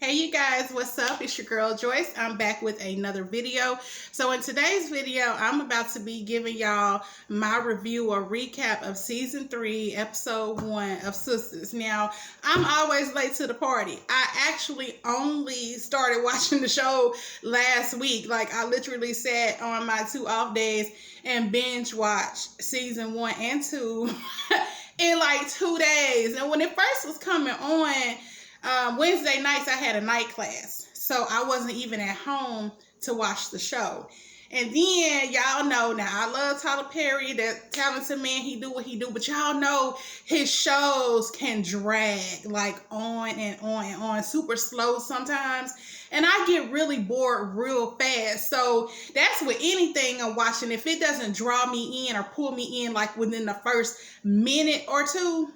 Hey you guys, what's up? It's your girl Joyce. I'm back with another video. So in today's video, I'm about to be giving y'all my review or recap of season 3, episode 1 of Sistas. Now, I'm always late to the party. I actually only started watching the show last week. Like, I literally sat on my 2 off days and binge watched season 1 and 2 in like 2 days. And when it first was coming on, Wednesday nights I had a night class, so I wasn't even at home to watch the show. And then y'all know now I love Tyler Perry, that talented man. He do what he do, but y'all know his shows can drag like on and on and on, super slow sometimes, and I get really bored real fast. So that's with anything I'm watching. If it doesn't draw me in or pull me in like within the first minute or two,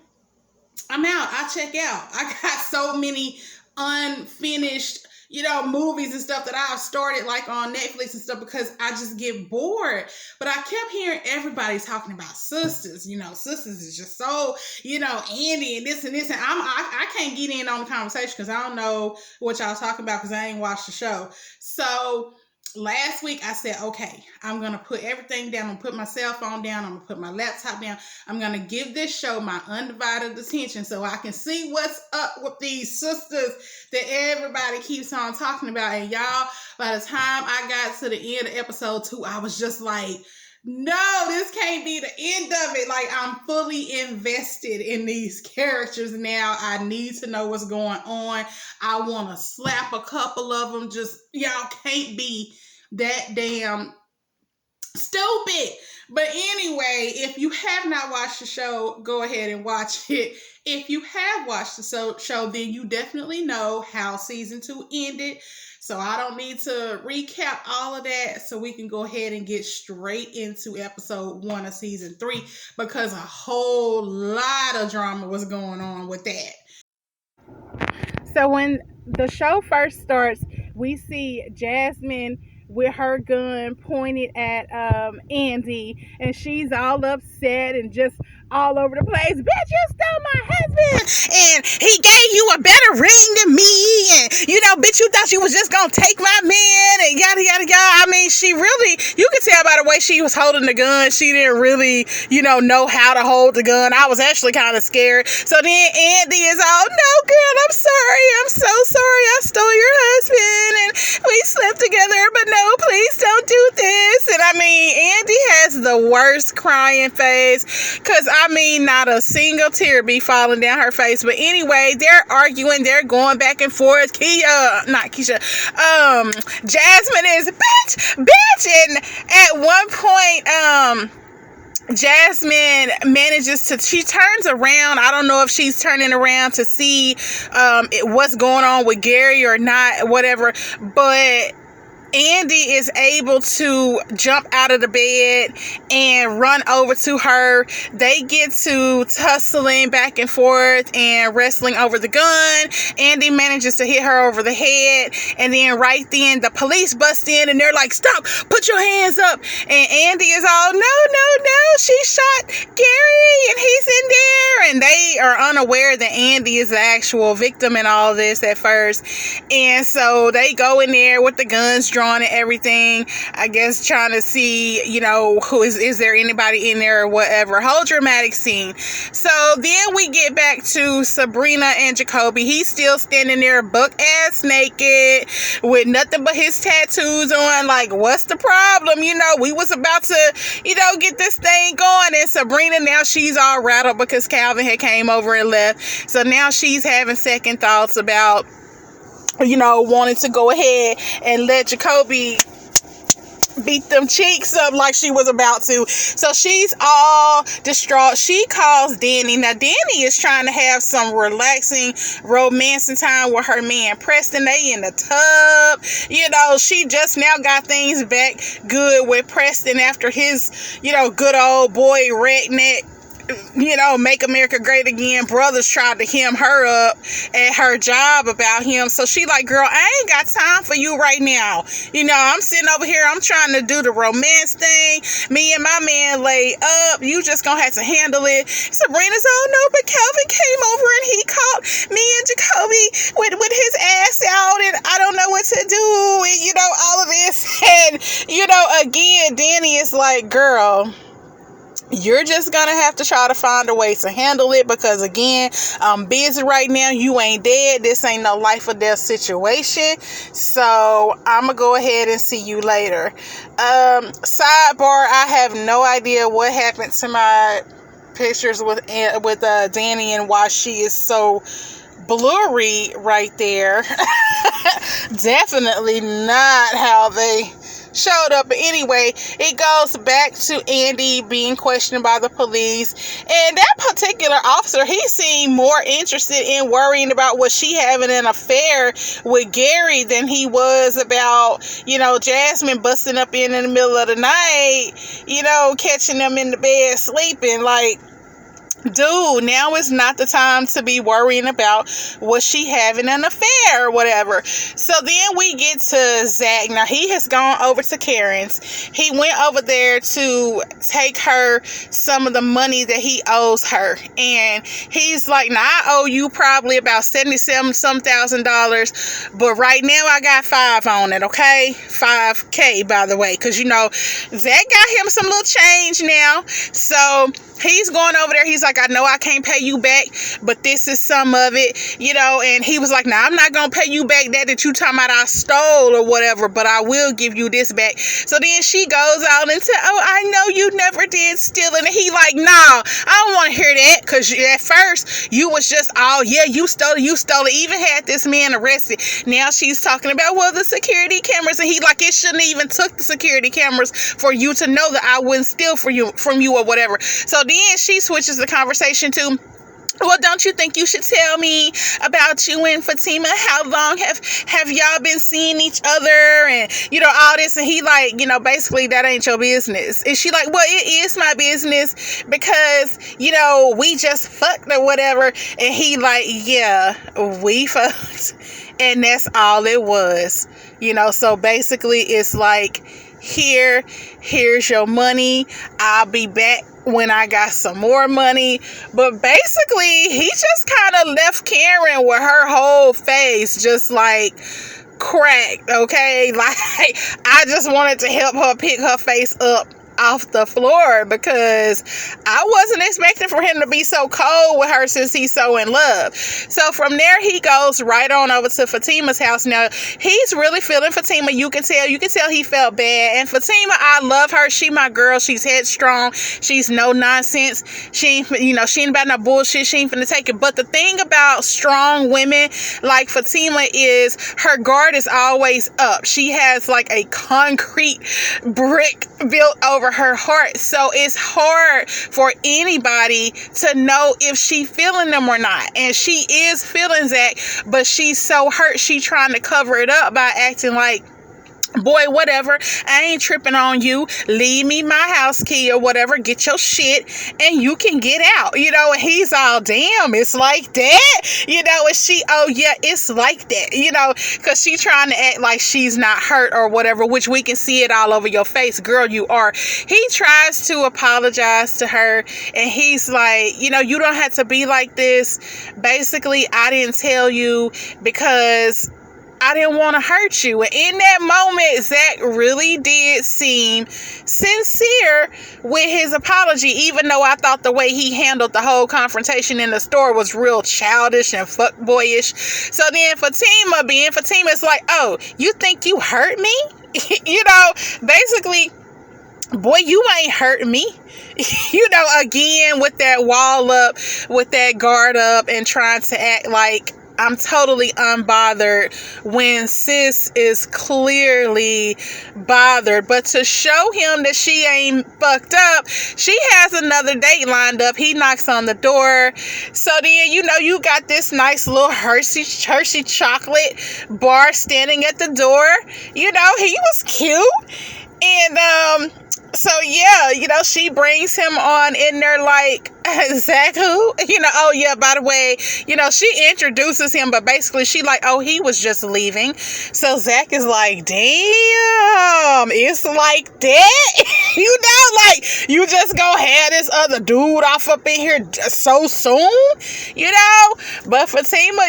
I'm out. I check out. I got so many unfinished, movies and stuff that I've started like on Netflix and stuff because I just get bored. But I kept hearing everybody talking about Sistas. Sistas is just so, Andi and this and this. And I can't get in on the conversation because I don't know what y'all talking about because I ain't watched the show. So last week I said, okay, I'm going to put everything down. I'm going to put my cell phone down. I'm going to put my laptop down. I'm going to give this show my undivided attention so I can see what's up with these sisters that everybody keeps on talking about. And y'all, by the time I got to the end of episode 2, I was just like, no, this can't be the end of it. Like, I'm fully invested in these characters now. I need to know what's going on. I want to slap a couple of them. Just, y'all can't be that damn stupid. But anyway, if you have not watched the show, go ahead and watch it. If you have watched the show, then you definitely know how season 2 ended. So I don't need to recap all of that. So we can go ahead and get straight into episode 1 of season 3 because a whole lot of drama was going on with that. So when the show first starts, we see Jasmine with her gun pointed at Andi, and she's all upset and just all over the place. Bitch, you stole my husband, and he gave you a better ring than me, and bitch, you thought you was just gonna take my man, and yada yada yada. I mean, she really, you could tell by the way she was holding the gun, she didn't really, know how to hold the gun. I was actually kind of scared. So then Andi is all, no girl, I'm sorry, I'm so sorry, I stole your husband, and we slept together, but no, please don't do this. And I mean, Andi has the worst crying face, because I mean, not a single tear be falling down her face. But anyway, they're arguing, they're going back and forth. Jasmine is bitch, and at one point, Jasmine she turns around. I don't know if she's turning around to see what's going on with Gary or not, whatever, but Andi is able to jump out of the bed and run over to her. They get to tussling back and forth and wrestling over the gun. Andi manages to hit her over the head, and then right then the police bust in and they're like, stop, put your hands up. And Andi is all, no, she shot Gary and he's in there. And they are unaware that Andi is the actual victim in all this at first. And so they go in there with the guns drawn and everything, I guess trying to see, who is there anybody in there or whatever. Whole dramatic scene. So then we get back to Sabrina and JaCobi. He's still standing there buck ass naked with nothing but his tattoos on. Like, what's the problem? We was about to, get this thing going. And Sabrina, now she's all rattled because Calvin had came over and left. So now she's having second thoughts about wanting to go ahead and let JaCobi beat them cheeks up like she was about to. So she's all distraught. She calls Dani. Now Dani is trying to have some relaxing romancing time with her man Preston. They in the tub. She just now got things back good with Preston after his, good old boy redneck Make America Great Again brothers tried to hem her up at her job about him. So she like, girl, I ain't got time for you right now. I'm sitting over here, I'm trying to do the romance thing. Me and my man lay up. You just gonna have to handle it. Sabrina's, oh no, but Calvin came over and he caught me and JaCobi with his ass out. again, Dani is like, girl, you're just gonna have to try to find a way to handle it, because again, I'm busy right now. You ain't dead. This ain't no life or death situation. So I'm gonna go ahead and see you later. Sidebar, I have no idea what happened to my pictures with Dani and why she is so blurry right there. Definitely not how they showed up. But anyway, it goes back to Andi being questioned by the police, and that particular officer, he seemed more interested in worrying about was she having an affair with Gary than he was about, Jasmine busting up in the middle of the night, catching them in the bed sleeping. Like, dude, now is not the time to be worrying about was she having an affair or whatever. So then we get to Zach. Now he has gone over to Karen's. He went over there to take her some of the money that he owes her, and he's like, now I owe you probably about $77,000, but right now I got $5 on it, okay? $5K, by the way, because Zach got him some little change now. So he's going over there. He's like, I know I can't pay you back, but this is some of it, and he was like, nah, I'm not going to pay you back that you talking about I stole or whatever, but I will give you this back. So then she goes out and says, oh, I know you never did steal it. And he like, nah, I don't want to hear that, because at first you was just, oh yeah, you stole it, even had this man arrested. Now she's talking about, well, the security cameras, and he like, it shouldn't even took the security cameras for you to know that I wouldn't steal from you or whatever. So then she switches the conversation to, well, don't you think you should tell me about you and Fatima? How long have y'all been seeing each other? And, all this. And he like, basically that ain't your business. And she like, well, it is my business because, we just fucked or whatever. And he like, yeah, we fucked. And that's all it was. So basically it's like, here's your money. I'll be back when I got some more money. But basically he just kind of left Karen with her whole face just like cracked, okay? Like, I just wanted to help her pick her face up off the floor, because I wasn't expecting for him to be so cold with her since he's so in love. So from there he goes right on over to Fatima's house. Now he's really feeling Fatima. You can tell he felt bad. And Fatima, I love her. She my girl. She's headstrong. She's no nonsense. She ain't about no bullshit. She ain't finna take it. But the thing about strong women like Fatima is her guard is always up. She has like a concrete brick built over her heart, so it's hard for anybody to know if she feeling them or not. And she is feeling Zach, but she's so hurt she trying to cover it up by acting like, boy, whatever, I ain't tripping on you, leave me my house key or whatever, get your shit and you can get out, and he's all, damn, it's like that, and she, oh yeah, it's like that, because she trying to act like she's not hurt or whatever, which we can see it all over your face, girl, you are. He tries to apologize to her, and he's like, you don't have to be like this. Basically, I didn't tell you because I didn't want to hurt you. And in that moment, Zach really did seem sincere with his apology, even though I thought the way he handled the whole confrontation in the store was real childish and fuckboyish. So then Fatima, being Fatima, is like, oh, you think you hurt me? Basically, boy, you ain't hurt me. Again, with that wall up, with that guard up, and trying to act like I'm totally unbothered when sis is clearly bothered. But to show him that she ain't fucked up, she has another date lined up. He knocks on the door. So then, you got this nice little Hershey chocolate bar standing at the door. He was cute. And So yeah, she brings him on in there like, Zach who? Oh yeah, by the way, she introduces him, but basically she like, oh, he was just leaving. So Zach is like, damn, it's like that. Like, you just gonna have this other dude off up in here so soon, But Fatima,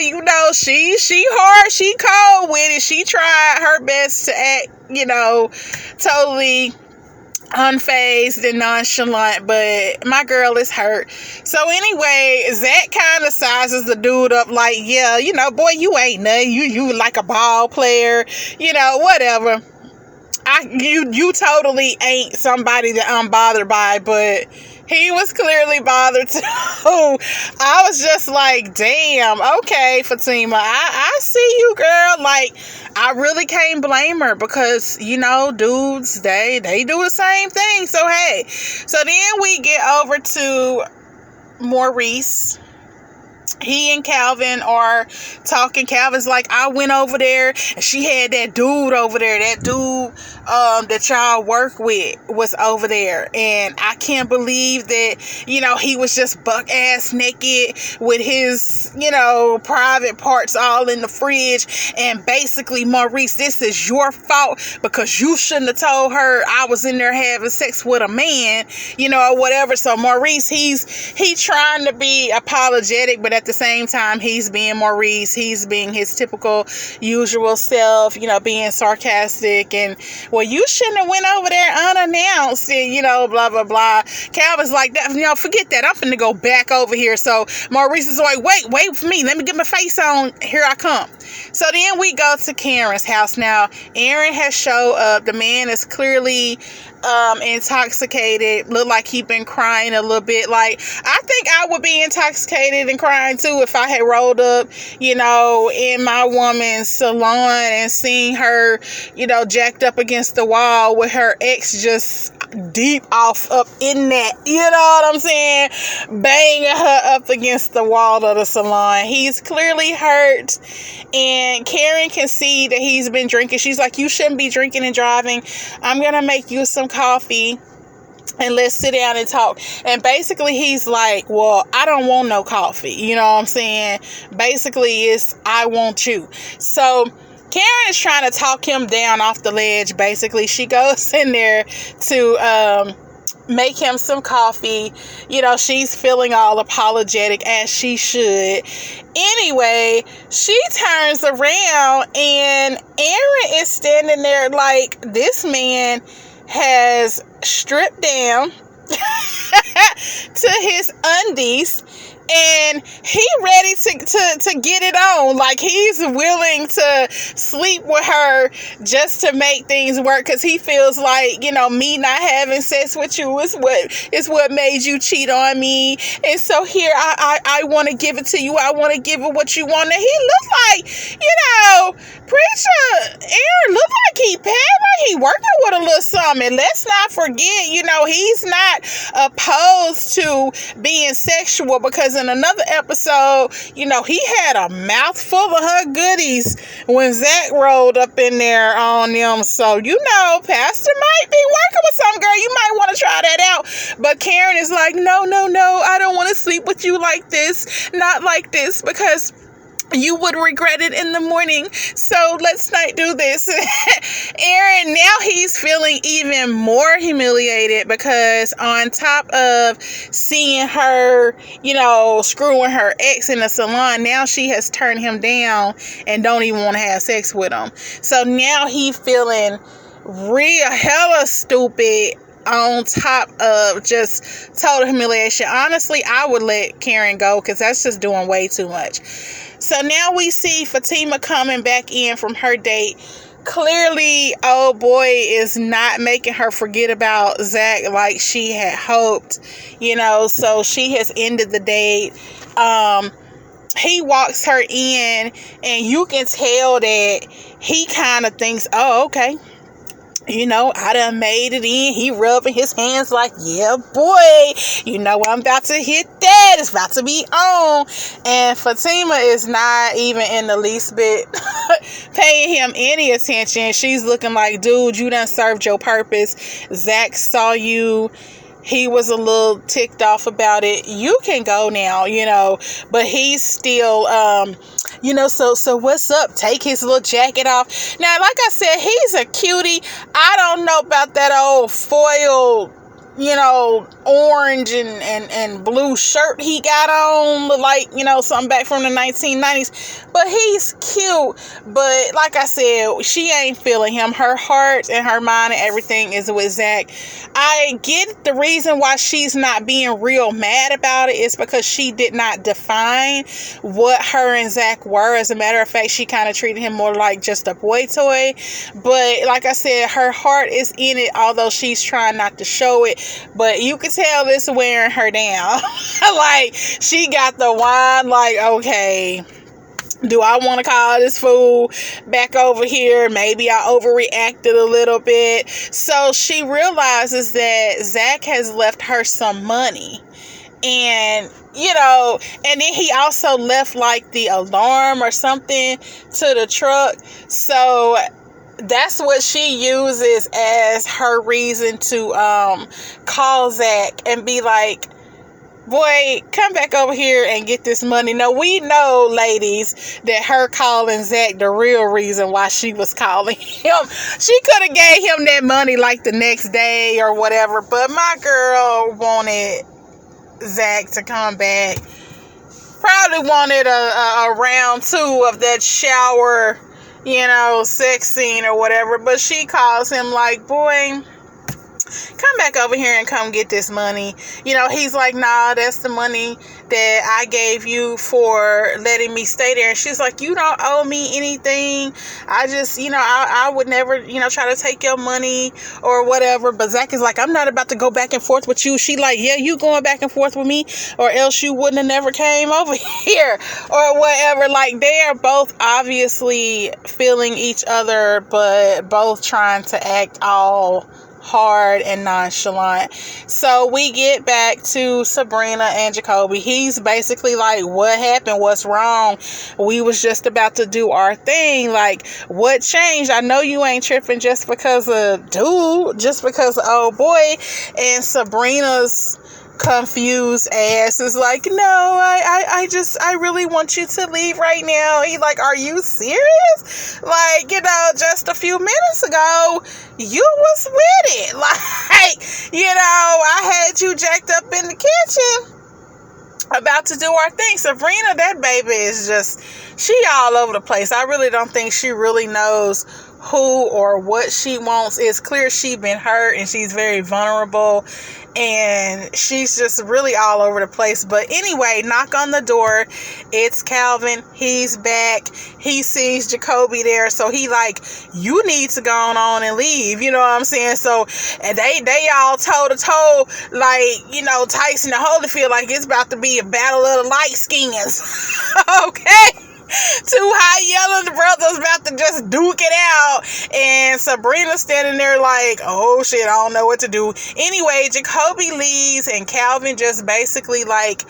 she hard, she cold with it. She tried her best to act, totally unfazed and nonchalant, but my girl is hurt. So anyway, Zach kind of sizes the dude up like, yeah, boy, you ain't nothing. You like a ball player, whatever. You totally ain't somebody that I'm bothered by, but he was clearly bothered too. I was just like, damn, okay, Fatima, I see you, girl. Like, I really can't blame her because, dudes, they do the same thing. So, hey. So then we get over to Maurice. He and Calvin are talking. Calvin's like, I went over there and she had that dude over there. That dude that y'all work with was over there. And I can't believe that, he was just buck ass naked with his, private parts all in the fridge. And basically, Maurice, this is your fault because you shouldn't have told her I was in there having sex with a man, or whatever. So Maurice, he's trying to be apologetic, but at the same time, he's being Maurice. He's being his typical, usual self, being sarcastic and, well, you shouldn't have went over there unannounced and, blah, blah, blah. Calvin's like, that, forget that. I'm finna go back over here. So Maurice is like, wait for me. Let me get my face on. Here I come. So then we go to Karen's house. Now, Aaron has showed up. The man is clearly intoxicated. Look like he been crying a little bit. Like, I think I would be intoxicated and crying too if I had rolled up, in my woman's salon and seen her, jacked up against the wall with her ex just deep off up in that, what I'm saying, banging her up against the wall of the salon. He's clearly hurt, and Karen can see that he's been drinking. She's like, you shouldn't be drinking and driving. I'm gonna make you some coffee and let's sit down and talk. And basically he's like, well, I don't want no coffee, you know what I'm saying? Basically it's, I want you. So Karen is trying to talk him down off the ledge. Basically, she goes in there to make him some coffee. She's feeling all apologetic, as she should. Anyway, she turns around and Aaron is standing there like, this man has stripped down to his undies. And he ready to get it on. Like, he's willing to sleep with her just to make things work. Because he feels like, me not having sex with you is what made you cheat on me. And so here, I want to give it to you. I want to give it what you want. And he look like, Preacher Aaron look like he working with a little something. And let's not forget, he's not opposed to being sexual, because in another episode, he had a mouthful of her goodies when Zach rolled up in there on them. So, Pastor might be working with some girl. You might want to try that out. But Karen is like, no, I don't want to sleep with you like this. Not like this, because you would regret it in the morning. So let's not do this. Aaron, now he's feeling even more humiliated, because on top of seeing her, screwing her ex in the salon, now she has turned him down and don't even want to have sex with him. So now he's feeling real hella stupid, on top of just total humiliation. Honestly, I would let Karen go, because that's just doing way too much. So now we see Fatima coming back in from her date. Clearly, old boy is not making her forget about Zach like she had hoped, so she has ended the date. He walks her in, and you can tell that he kind of thinks, oh, okay, I done made it in. He rubbing his hands like, yeah, boy, I'm about to hit that. It's about to be on. And Fatima is not even in the least bit paying him any attention. She's looking like, dude, you done served your purpose. Zach saw you. He was a little ticked off about it. You can go now, but he's still, so what's up? Take his little jacket off. Now, like I said, he's a cutie. I don't know about that old foil, orange and blue shirt he got on, look like, something back from the 1990s, but he's cute. But like I said, she ain't feeling him. Her heart and her mind and everything is with Zach. I get the reason why she's not being real mad about it is because she did not define what her and Zach were. As a matter of fact, she kind of treated him more like just a boy toy. But like I said, her heart is in it, although she's trying not to show it. But you can tell this wearing her down. Like, she got the wine, like, okay, do I want to call this fool back over here? Maybe I overreacted a little bit. So she realizes that Zach has left her some money. And, and then he also left like the alarm or something to the truck. So that's what she uses as her reason to call Zach and be like, boy, come back over here and get this money. Now, we know, ladies, that her calling Zach the real reason why she was calling him. She could have gave him that money like the next day or whatever, but my girl wanted Zach to come back. Probably wanted a round two of that shower, sex scene or whatever, but she calls him like, boy, come back over here and come get this money. He's like, nah, that's the money that I gave you for letting me stay there. And she's like, you don't owe me anything. I just, I would never, try to take your money or whatever. But Zach is like, I'm not about to go back and forth with you. She like, yeah, you going back and forth with me, or else you wouldn't have never came over here or whatever. Like, they are both obviously feeling each other, but both trying to act all hard and nonchalant. So we get back to Sabrina and JaCobi. He's basically like, what happened? What's wrong? We was just about to do our thing. Like, what changed? I know you ain't tripping just because of old boy. And Sabrina's confused ass is like, no, I really want you to leave right now. He like, are you serious? Like, just a few minutes ago you was with it. Like, I had you jacked up in the kitchen about to do our thing. Sabrina, that baby is just, she all over the place. I really don't think she really knows who or what she wants. It's clear she been hurt and she's very vulnerable and she's just really all over the place. But anyway, knock on the door. It's Calvin. He's back. He sees JaCobi there, so he like, you need to go on and leave. You know what I'm saying? So and they all toe to toe, like, Tyson and Holyfield, like it's about to be a battle of the light skins. Okay. Two high-yelling brothers about to just duke it out. And Sabrina's standing there like, oh shit, I don't know what to do. Anyway, JaCobi leaves and Calvin just basically like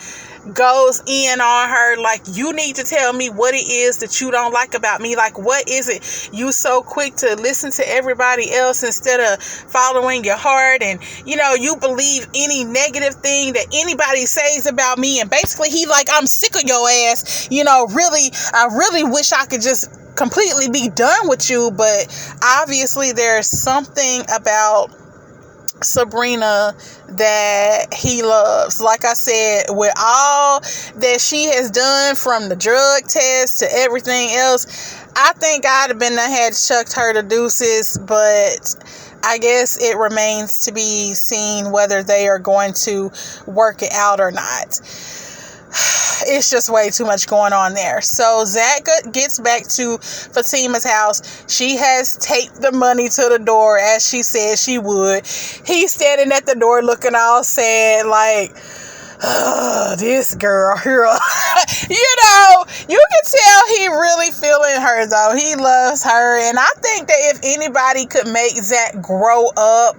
goes in on her like, you need to tell me what it is that you don't like about me. Like, what is it? You so quick to listen to everybody else instead of following your heart, and you believe any negative thing that anybody says about me. And basically he like, I'm sick of your ass. Really, I really wish I could just completely be done with you. But obviously there's something about Sabrina that he loves. Like I said, with all that she has done, from the drug test to everything else, I think I'd have had chucked her to deuces. But I guess it remains to be seen whether they are going to work it out or not. It's just way too much going on there. So Zach gets back to Fatima's house. She has taped the money to the door as she said she would. He's standing at the door looking all sad like, this girl here. You know, you can tell he really feeling her, though. He loves her. And I think that if anybody could make Zach grow up,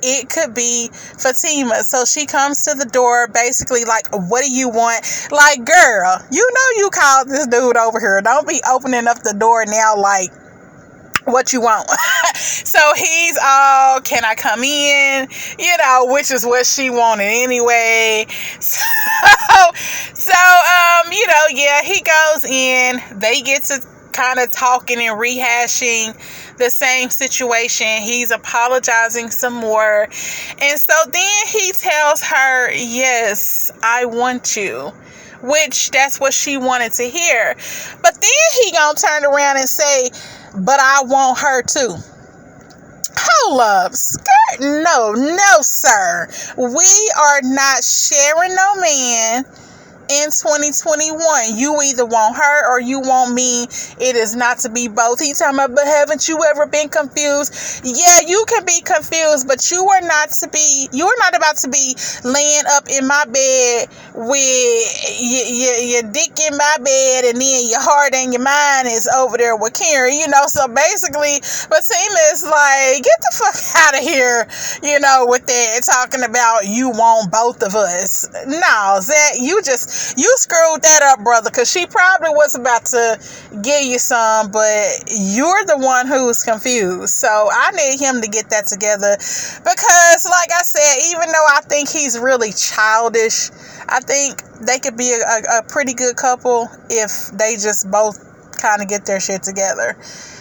it could be Fatima. So she comes to the door, basically like, what do you want? Like, girl, you know you called this dude over here. Don't be opening up the door now like, what you want? So he's all, can I come in? You know, which is what she wanted anyway. So, you know, yeah, he goes in. They get to kind of talking and rehashing the same situation. He's apologizing some more. And so then he tells her, yes, I want you. Which that's what she wanted to hear. But then he gonna turn around and say, but I want her too. Hold up, skirt? No, sir. We are not sharing no man in 2021. You either want her or you want me. It is not to be both. He talking about, but haven't you ever been confused? Yeah, you can be confused, but you are not about to be laying up in my bed with your dick in my bed, and then your heart and your mind is over there with Karen, you know. So basically, Fatima is like, get the fuck out of here, you know, with that, talking about you want both of us. No, Zach, you screwed that up, brother, because she probably was about to give you some, but you're the one who's confused. So I need him to get that together, because like I said, even though I think he's really childish, I think they could be a pretty good couple if they just both kind of get their shit together.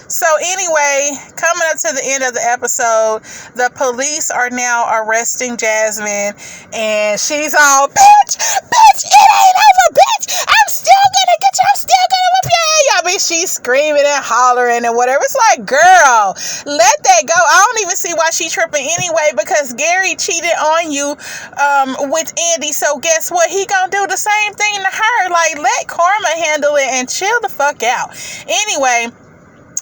So anyway, coming up to the end of the episode, the police are now arresting Jasmine, and she's all, bitch, it ain't over, bitch, I'm still gonna get you, I'm still gonna whip your ass. I mean, she's screaming and hollering and whatever. It's like, girl, let that go. I don't even see why she tripping anyway, because Gary cheated on you with Andi, so guess what? He gonna do the same thing to her. Like, let karma handle it and chill the fuck out. Anyway,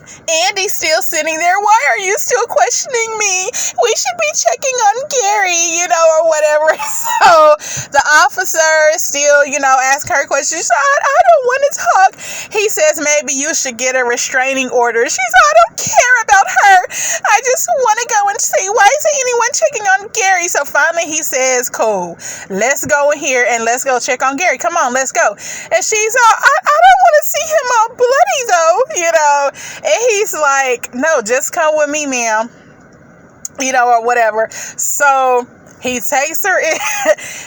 Andy's still sitting there. Why are you still questioning me? We should be checking on Gary, you know, or whatever. So the officer still, you know, asks her questions. I don't want to talk. He says maybe you should get a restraining order. She's I don't care about her. I just want to go and see, why isn't anyone checking on Gary? So finally he says, cool, let's go in here and let's go check on Gary. Come on, let's go. And she's all, I don't want to see him all bloody though, you know. And he's like, no, just come with me, ma'am, you know, or whatever. So he takes her in.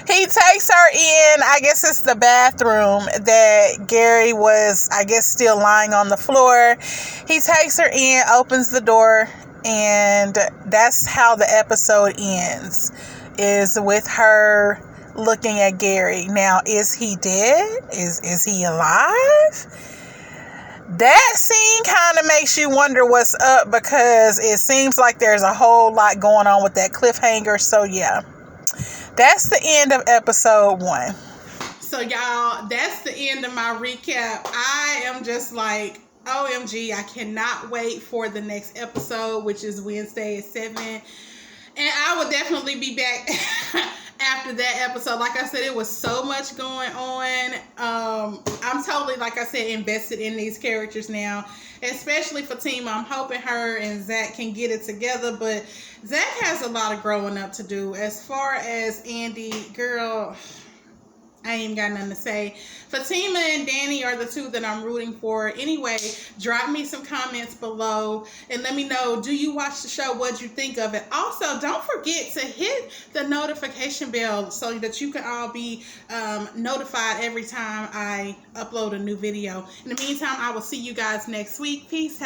I guess it's the bathroom that Gary was, I guess, still lying on the floor. He takes her in, opens the door, and that's how the episode ends, is with her looking at Gary. Now, is he dead? Is he alive? That scene kind of makes you wonder what's up, because it seems like there's a whole lot going on with that cliffhanger. So yeah, that's the end of episode 1. So y'all, that's the end of my recap. I am just like, OMG, I cannot wait for the next episode, which is Wednesday at 7. And I will definitely be back after that episode. Like I said, it was so much going on. I'm totally, like I said, invested in these characters now, especially Fatima. I'm hoping her and Zach can get it together, but Zach has a lot of growing up to do. As far as Andi, girl, I ain't got nothing to say. Fatima and Dani are the two that I'm rooting for. Anyway, drop me some comments below and let me know, do you watch the show? What'd you think of it? Also, don't forget to hit the notification bell so that you can all be notified every time I upload a new video. In the meantime, I will see you guys next week. Peace.